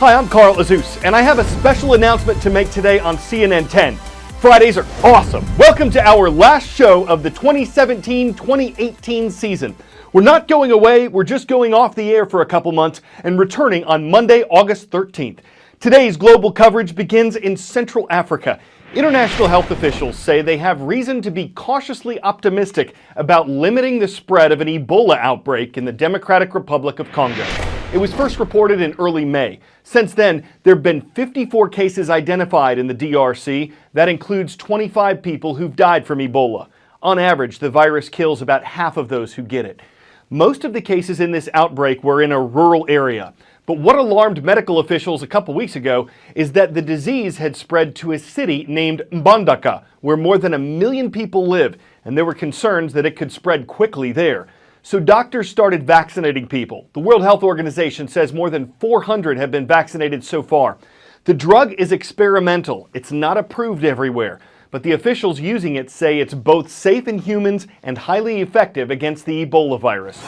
Hi, I'm Carl Azuz, and I have a special announcement to make today on CNN 10. Fridays are awesome. Welcome to our last show of the 2017-2018 season. We're not going away, we're just going off the air for a couple months and returning on Monday, August 13th. Today's global coverage begins in Central Africa. International health officials say they have reason to be cautiously optimistic about limiting the spread of an Ebola outbreak in the Democratic Republic of Congo. It was first reported in early May. Since then, there have been 54 cases identified in the DRC. That includes 25 people who've died from Ebola. On average, the virus kills about half of those who get it. Most of the cases in this outbreak were in a rural area. But what alarmed medical officials a couple weeks ago is that the disease had spread to a city named Mbandaka, where more than 1 million people live, and there were concerns that it could spread quickly there. So doctors started vaccinating people. The World Health Organization says more than 400 have been vaccinated so far. The drug is experimental. It's not approved everywhere, but the officials using it say it's both safe in humans and highly effective against the Ebola virus.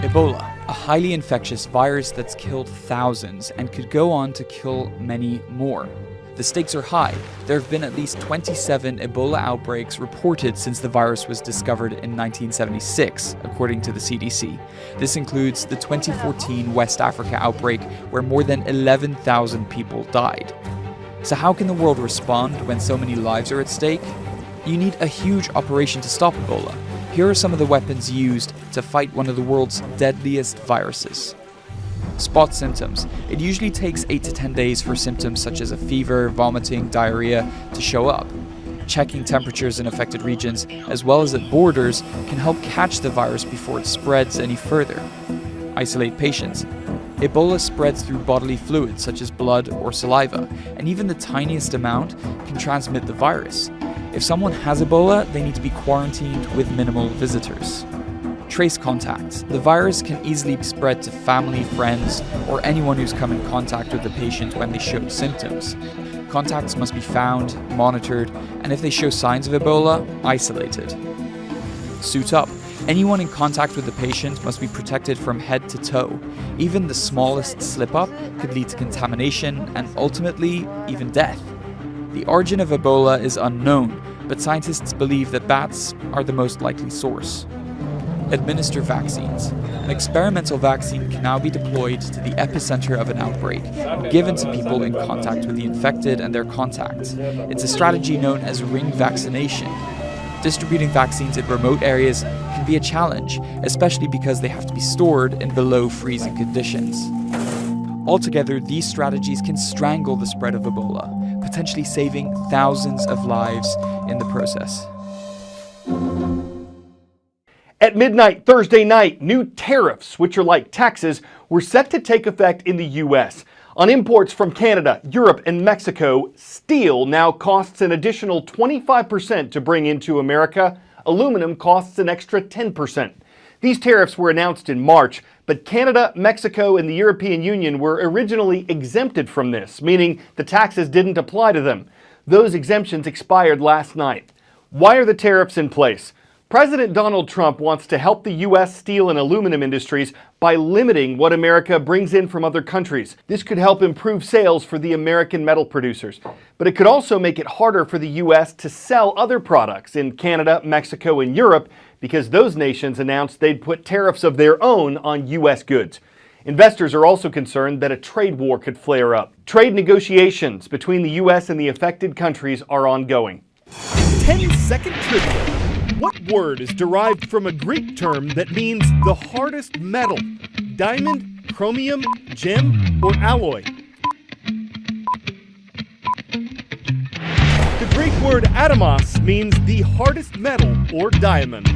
Ebola, a highly infectious virus that's killed thousands and could go on to kill many more. The stakes are high. There have been at least 27 Ebola outbreaks reported since the virus was discovered in 1976, according to the CDC. This includes the 2014 West Africa outbreak, where more than 11,000 people died. So how can the world respond when so many lives are at stake? You need a huge operation to stop Ebola. Here are some of the weapons used to fight one of the world's deadliest viruses. Spot symptoms. It usually takes 8 to 10 days for symptoms such as a fever, vomiting, diarrhea to show up. Checking temperatures in affected regions, as well as at borders, can help catch the virus before it spreads any further. Isolate patients. Ebola spreads through bodily fluids such as blood or saliva, and even the tiniest amount can transmit the virus. If someone has Ebola, they need to be quarantined with minimal visitors. Trace contacts. The virus can easily be spread to family, friends, or anyone who's come in contact with the patient when they show symptoms. Contacts must be found, monitored, and if they show signs of Ebola, isolated. Suit up. Anyone in contact with the patient must be protected from head to toe. Even the smallest slip-up could lead to contamination and ultimately even death. The origin of Ebola is unknown, but scientists believe that bats are the most likely source. Administer vaccines. An experimental vaccine can now be deployed to the epicenter of an outbreak, given to people in contact with the infected and their contacts. It's a strategy known as ring vaccination. Distributing vaccines in remote areas can be a challenge, especially because they have to be stored in below freezing conditions. Altogether, these strategies can strangle the spread of Ebola, potentially saving thousands of lives in the process. At midnight Thursday night, new tariffs, which are like taxes, were set to take effect in the U.S. On imports from Canada, Europe, and Mexico, steel now costs an additional 25% to bring into America. Aluminum costs an extra 10%. These tariffs were announced in March, but Canada, Mexico, and the European Union were originally exempted from this, meaning the taxes didn't apply to them. Those exemptions expired last night. Why are the tariffs in place? President Donald Trump wants to help the U.S. steel and aluminum industries by limiting what America brings in from other countries. This could help improve sales for the American metal producers. But it could also make it harder for the U.S. to sell other products in Canada, Mexico, and Europe because those nations announced they'd put tariffs of their own on U.S. goods. Investors are also concerned that a trade war could flare up. Trade negotiations between the U.S. and the affected countries are ongoing. 10-second trivia. What word is derived from a Greek term that means the hardest metal? Diamond, chromium, gem, or alloy? The Greek word atomos means the hardest metal or diamond.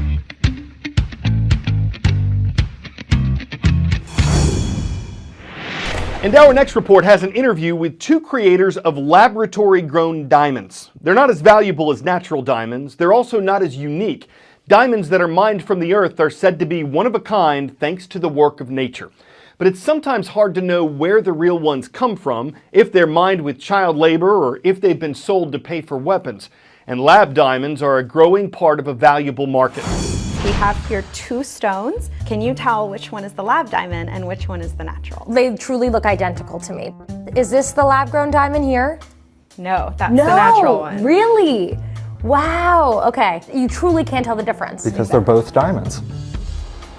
And our next report has an interview with two creators of laboratory-grown diamonds. They're not as valuable as natural diamonds. They're also not as unique. Diamonds that are mined from the earth are said to be one of a kind thanks to the work of nature. But it's sometimes hard to know where the real ones come from, if they're mined with child labor or if they've been sold to pay for weapons. And lab diamonds are a growing part of a valuable market. We have here 2 stones. Can you tell which one is the lab diamond and which one is the natural? They truly look identical to me. Is this the lab-grown diamond here? No, that's the natural one. Really? Wow, okay. You truly can't tell the difference. Because they're both diamonds.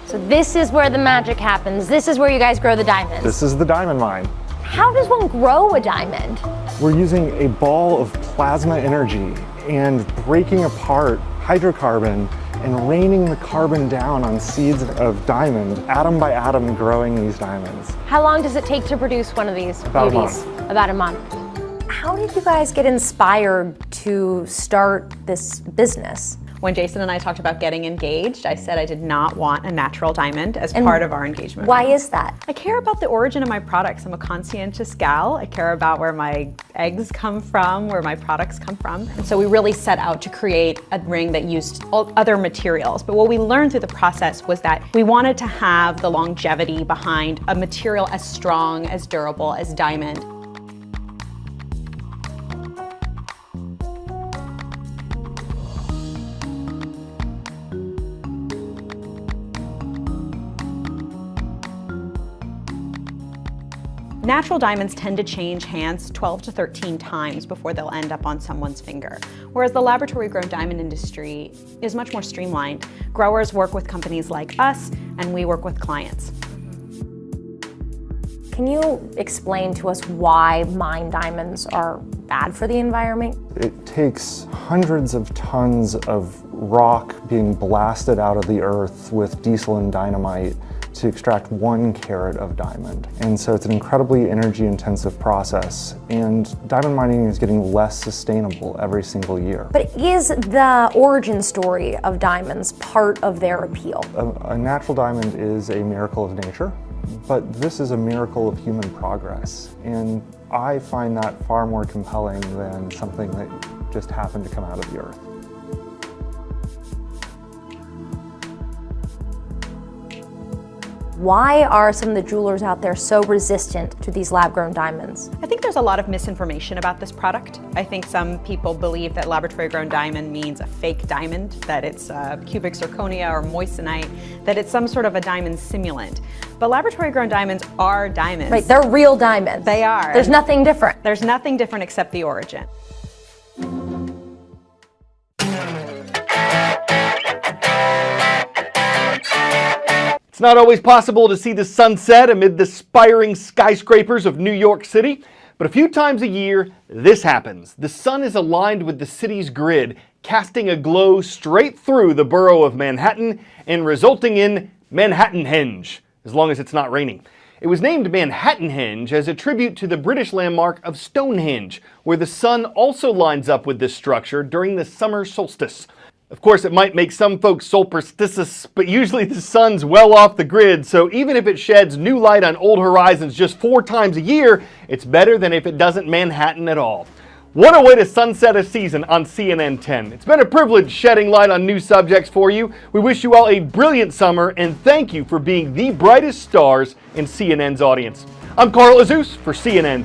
So this is where the magic happens. This is where you guys grow the diamonds. This is the diamond mine. How does one grow a diamond? We're using a ball of plasma energy and breaking apart hydrocarbon and raining the carbon down on seeds of diamond, atom by atom growing these diamonds. How long does it take to produce one of these About beauties? a month. About a month. How did you guys get inspired to start this business? When Jason and I talked about getting engaged, I said I did not want a natural diamond as part of our engagement. Why is that? I care about the origin of my products. I'm a conscientious gal. I care about where my eggs come from, where my products come from. And so we really set out to create a ring that used other materials. But what we learned through the process was that we wanted to have the longevity behind a material as strong, as durable as diamond. Natural diamonds tend to change hands 12 to 13 times before they'll end up on someone's finger, whereas the laboratory-grown diamond industry is much more streamlined. Growers work with companies like us, and we work with clients. Can you explain to us why mine diamonds are bad for the environment? It takes hundreds of tons of rock being blasted out of the earth with diesel and dynamite to extract 1 carat of diamond. And so it's an incredibly energy intensive process, and diamond mining is getting less sustainable every single year. But is the origin story of diamonds part of their appeal? A natural diamond is a miracle of nature, but this is a miracle of human progress. And I find that far more compelling than something that just happened to come out of the earth. Why are some of the jewelers out there so resistant to these lab-grown diamonds? I think there's a lot of misinformation about this product. I think some people believe that laboratory-grown diamond means a fake diamond, that it's cubic zirconia or moissanite, that it's some sort of a diamond simulant. But laboratory-grown diamonds are diamonds. Right, they're real diamonds. They are. There's nothing different. There's nothing different except the origin. It's not always possible to see the sunset amid the spiring skyscrapers of New York City, but a few times a year, this happens. The sun is aligned with the city's grid, casting a glow straight through the borough of Manhattan and resulting in Manhattanhenge, as long as it's not raining. It was named Manhattanhenge as a tribute to the British landmark of Stonehenge, where the sun also lines up with this structure during the summer solstice. Of course, it might make some folks superstitious, but usually the sun's well off the grid, so even if it sheds new light on old horizons just 4 times a year, it's better than if it doesn't Manhattan at all. What a way to sunset a season on CNN 10. It's been a privilege shedding light on new subjects for you. We wish you all a brilliant summer, and thank you for being the brightest stars in CNN's audience. I'm Carl Azuz for CNN.